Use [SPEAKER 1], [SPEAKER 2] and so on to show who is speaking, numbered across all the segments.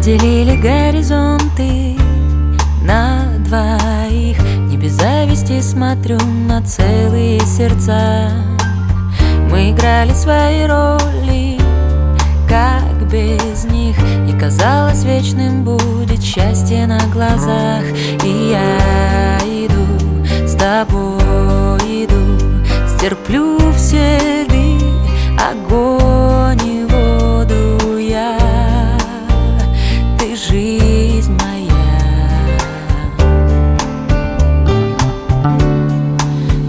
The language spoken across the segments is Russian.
[SPEAKER 1] Разделили горизонты на двоих. Не без зависти смотрю на целые сердца. Мы играли свои роли, как без них. И казалось, вечным будет счастье на глазах. И я иду, с тобой иду, стерплю все льды, огонь и воду я. Ты жизнь моя.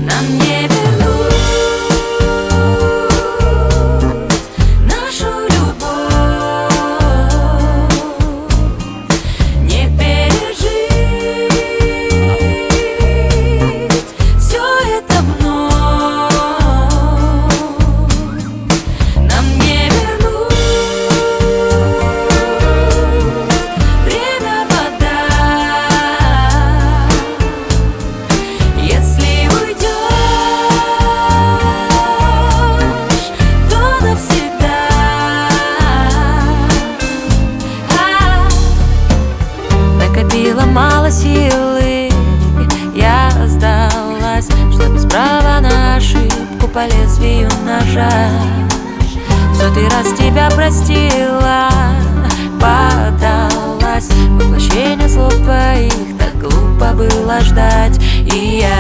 [SPEAKER 1] Нам не вернуть нашу любовь, не пережить все это вновь. Нам не вернуть время, вода. Если уйдешь, то навсегда. Накопила мало силы, я сдалась, что без права на ошибку по лезвию ножа. В сотый раз тебя простила, подалась. Воплощение слов твоих так глупо было ждать. И я